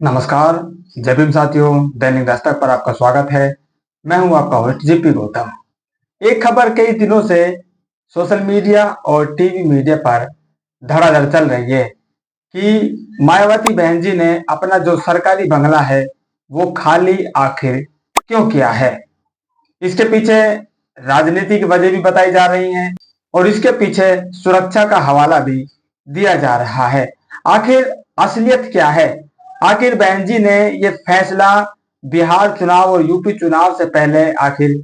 नमस्कार। जय भीम साथियों, दैनिक दस्तक पर आपका स्वागत है। मैं हूं आपका होस्ट जीपी गौतम। एक खबर कई दिनों से सोशल मीडिया और टीवी मीडिया पर धड़ाधड़ चल रही है कि मायावती बहन जी ने अपना जो सरकारी बंगला है वो खाली आखिर क्यों किया है। इसके पीछे राजनीतिक वजह भी बताई जा रही हैं और इसके पीछे सुरक्षा का हवाला भी दिया जा रहा है। आखिर असलियत क्या है? आखिर बहन जी ने ये फैसला बिहार चुनाव और यूपी चुनाव से पहले आखिर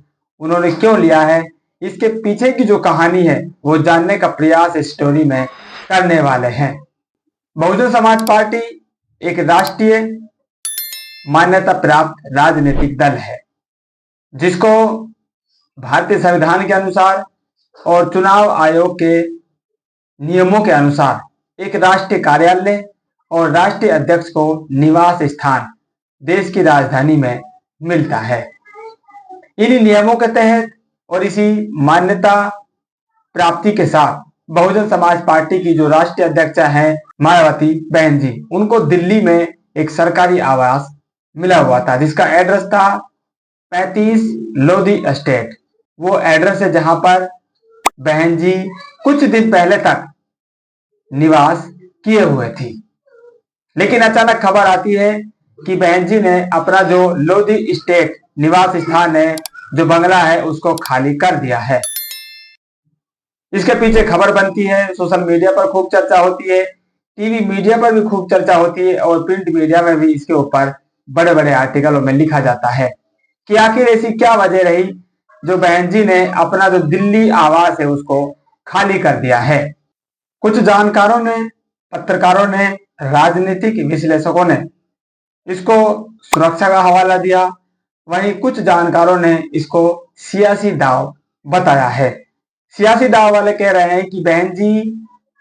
उन्होंने क्यों लिया है? इसके पीछे की जो कहानी है वो जानने का प्रयास इस स्टोरी में करने वाले हैं। बहुजन समाज पार्टी एक राष्ट्रीय मान्यता प्राप्त राजनीतिक दल है जिसको भारतीय संविधान के अनुसार और चुनाव आयोग के नियमों के अनुसार एक राष्ट्रीय कार्यालय और राष्ट्रीय अध्यक्ष को निवास स्थान देश की राजधानी में मिलता है। इन्हीं नियमों के तहत और इसी मान्यता प्राप्ति के साथ बहुजन समाज पार्टी की जो राष्ट्रीय अध्यक्ष हैं मायावती बहन जी, उनको दिल्ली में एक सरकारी आवास मिला हुआ था जिसका एड्रेस था 35 लोधी एस्टेट। वो एड्रेस है जहां पर बहन जी कुछ दिन पहले तक निवास किए हुए थी। लेकिन अचानक खबर आती है कि बहन जी ने अपना जो लोधी स्टेट निवास स्थान है, जो बंगला है, उसको खाली कर दिया है। इसके पीछे खबर बनती है, सोशल मीडिया पर खूब चर्चा होती है, टीवी मीडिया पर भी खूब चर्चा होती है और प्रिंट मीडिया में भी इसके ऊपर बड़े बड़े आर्टिकलों में लिखा जाता है कि आखिर ऐसी क्या वजह रही जो बहन जी ने अपना जो दिल्ली आवास है उसको खाली कर दिया है। कुछ जानकारों ने, पत्रकारों ने, राजनीतिक विश्लेषकों ने इसको सुरक्षा का हवाला दिया, वहीं कुछ जानकारों ने इसको सियासी दांव बताया है। सियासी दांव वाले कह रहे हैं कि बहन जी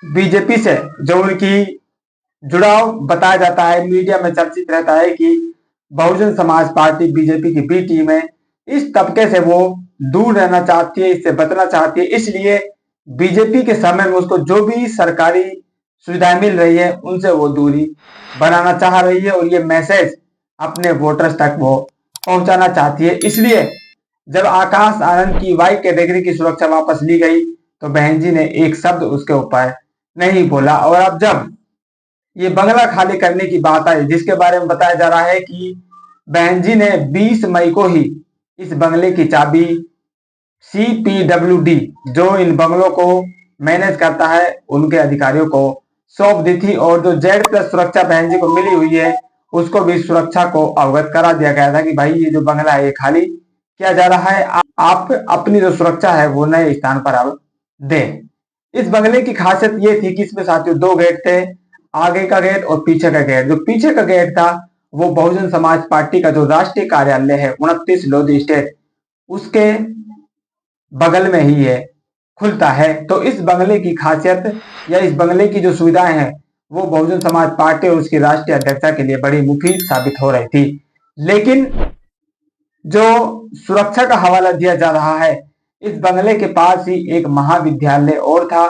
बीजेपी से जो उनकी जुड़ाव बताया जाता है, मीडिया में चर्चित रहता है कि बहुजन समाज पार्टी बीजेपी की बी टीम है, इस तबके से वो दूर रहना चाहती है, इससे बचना चाहती है, इसलिए बीजेपी के समय में उसको जो भी सरकारी सुविधाएं मिल रही है उनसे वो दूरी बनाना चाह रही है और ये मैसेज अपने वोटर्स तक वो पहुंचाना चाहती है। इसलिए जब आकाश आनंद की वाई कैटेगरी की सुरक्षा वापस ली गई तो बहन जी ने एक शब्द उसके ऊपर नहीं बोला। और अब जब ये बंगला खाली करने की बात आई, जिसके बारे में बताया जा रहा है कि बहन जी ने 20 मई को ही इस बंगले की चाबी CPWD जो इन बंगलों को मैनेज करता है उनके अधिकारियों को सौंप दी थी और जो Z+ सुरक्षा बहन जी को मिली हुई है उसको भी सुरक्षा को अवगत करा दिया गया था कि भाई ये जो बंगला है ये खाली किया जा रहा है, आप अपनी जो सुरक्षा है वो नए स्थान पर अब दें। इस बंगले की खासियत ये थी कि इसमें साथियों 2 गेट थे, आगे का गेट और पीछे का गेट। जो पीछे का गेट था वो बहुजन समाज पार्टी का जो राष्ट्रीय कार्यालय है 29 लोधी स्टेट, उसके बगल में ही है, खुलता है। तो इस बंगले की खासियत या इस बंगले की जो सुविधाएं हैं वो बहुजन समाज पार्टी और उसकी राष्ट्रीय अध्यक्षा के लिए बड़ी मुफीद साबित हो रही थी। लेकिन जो सुरक्षा का हवाला दिया जा रहा है, इस बंगले के पास ही एक महाविद्यालय और था,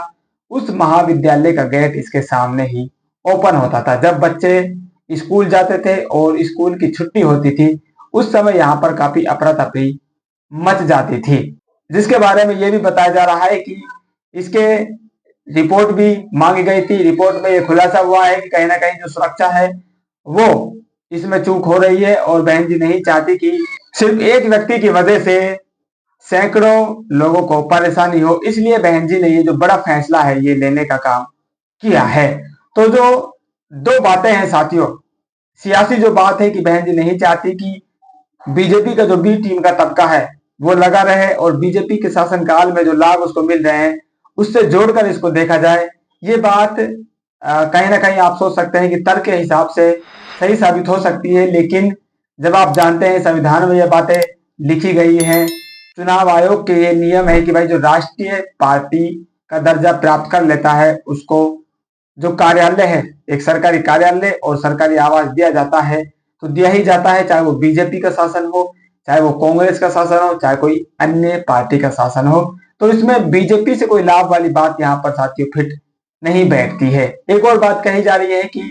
उस महाविद्यालय का गेट इसके सामने ही ओपन होता था। जब बच्चे स्कूल जाते थे और स्कूल की छुट्टी होती थी उस समय यहाँ पर काफी अफरा तफरी मच जाती थी, जिसके बारे में यह भी बताया जा रहा है कि इसके रिपोर्ट भी मांगी गई थी। रिपोर्ट में यह खुलासा हुआ है कि कहीं ना कहीं जो सुरक्षा है वो इसमें चूक हो रही है और बहन जी नहीं चाहती कि सिर्फ एक व्यक्ति की वजह से सैकड़ों लोगों को परेशानी हो, इसलिए बहन जी ने ये जो बड़ा फैसला है ये लेने का काम किया है। तो जो 2 बातें हैं साथियों, सियासी जो बात है कि बहन जी नहीं चाहती कि बीजेपी का जो बी टीम का तबका है वो लगा रहे और बीजेपी के शासनकाल में जो लाभ उसको मिल रहे हैं उससे जोड़कर इसको देखा जाए। ये बात कहीं ना कहीं आप सोच सकते हैं कि तर्क के हिसाब से सही साबित हो सकती है, लेकिन जब आप जानते हैं संविधान में ये बातें लिखी गई हैं, चुनाव आयोग के ये नियम है कि भाई जो राष्ट्रीय पार्टी का दर्जा प्राप्त कर लेता है उसको जो कार्यालय है, एक सरकारी कार्यालय और सरकारी आवास दिया जाता है तो दिया ही जाता है, चाहे वो बीजेपी का शासन हो, चाहे वो कांग्रेस का शासन हो, चाहे कोई अन्य पार्टी का शासन हो। तो इसमें बीजेपी से कोई लाभ वाली बात यहाँ पर साथियों फिट नहीं बैठती है। एक और बात कही जा रही है कि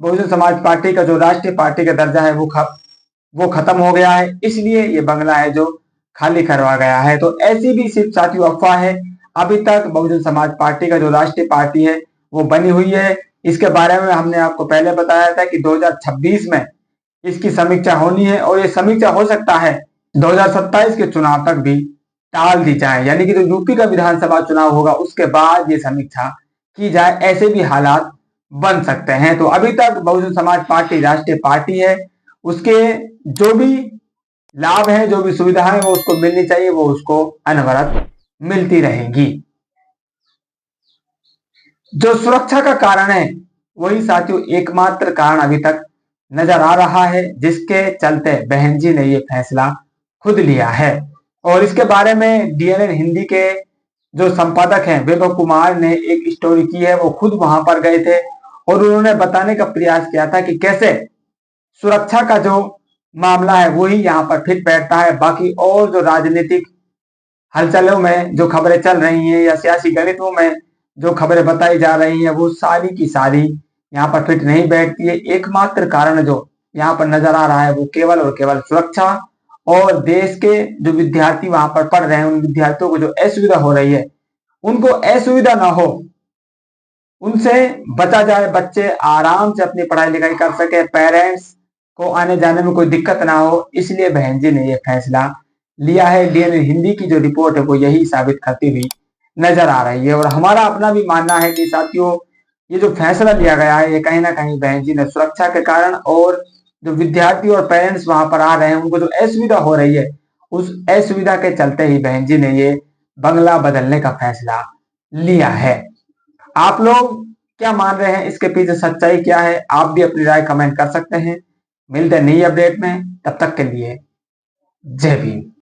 बहुजन समाज पार्टी का जो राष्ट्रीय पार्टी का दर्जा है वो खत्म हो गया है, इसलिए ये बंगला है जो खाली करवा गया है। तो ऐसी भी सिर्फ साथियों अफवाह है। अभी तक बहुजन समाज पार्टी का जो राष्ट्रीय पार्टी है वो बनी हुई है। इसके बारे में हमने आपको पहले बताया था कि 2026 में इसकी समीक्षा होनी है और ये समीक्षा हो सकता है 2027 के चुनाव तक भी टाल दी जाए, यानी कि जो यूपी का विधानसभा चुनाव होगा उसके बाद ये समीक्षा की जाए, ऐसे भी हालात बन सकते हैं। तो अभी तक बहुजन समाज पार्टी राष्ट्रीय पार्टी है, उसके जो भी लाभ है, जो भी सुविधाएं वो उसको मिलनी चाहिए, वो उसको अनवरत मिलती रहेंगी। जो सुरक्षा का कारण है वही साथियों एकमात्र कारण अभी तक नजर आ रहा है, जिसके चलते बहन जी ने ये फैसला खुद लिया है। और इसके बारे में डीएनएन हिंदी के जो संपादक हैं वैभव कुमार ने एक स्टोरी की है। वो खुद वहां पर गए थे और उन्होंने बताने का प्रयास किया था कि कैसे सुरक्षा का जो मामला है वही यहाँ पर फिट बैठता है, बाकी और जो राजनीतिक हलचलों में जो खबरें चल रही हैं या सियासी गणितों में जो खबरें बताई जा रही हैं वो सारी की सारी यहाँ पर फिट नहीं बैठती है। एकमात्र कारण जो यहाँ पर नजर आ रहा है वो केवल और केवल सुरक्षा और देश के जो विद्यार्थी वहां पर पढ़ रहे हैं उन विद्यार्थियों को जो असुविधा हो रही है, उनको असुविधा ना हो, उनसे बचा जाए, बच्चे आराम से अपनी पढ़ाई लिखाई कर सके, पेरेंट्स को आने जाने में कोई दिक्कत ना हो, इसलिए बहन जी ने यह फैसला लिया है। डीएनएन हिंदी की जो रिपोर्ट है वो यही साबित करती हुई नजर आ रही है। और हमारा अपना भी मानना है कि साथियों ये जो फैसला लिया गया है ये कहीं ना कहीं बहन जी ने सुरक्षा के कारण और जो विद्यार्थी और पेरेंट्स वहां पर आ रहे हैं उनको जो असुविधा हो रही है उस असुविधा के चलते ही बहन जी ने ये बंगला बदलने का फैसला लिया है। आप लोग क्या मान रहे हैं, इसके पीछे सच्चाई क्या है? आप भी अपनी राय कमेंट कर सकते हैं। मिलते हैं नई अपडेट में, तब तक के लिए जय भीम।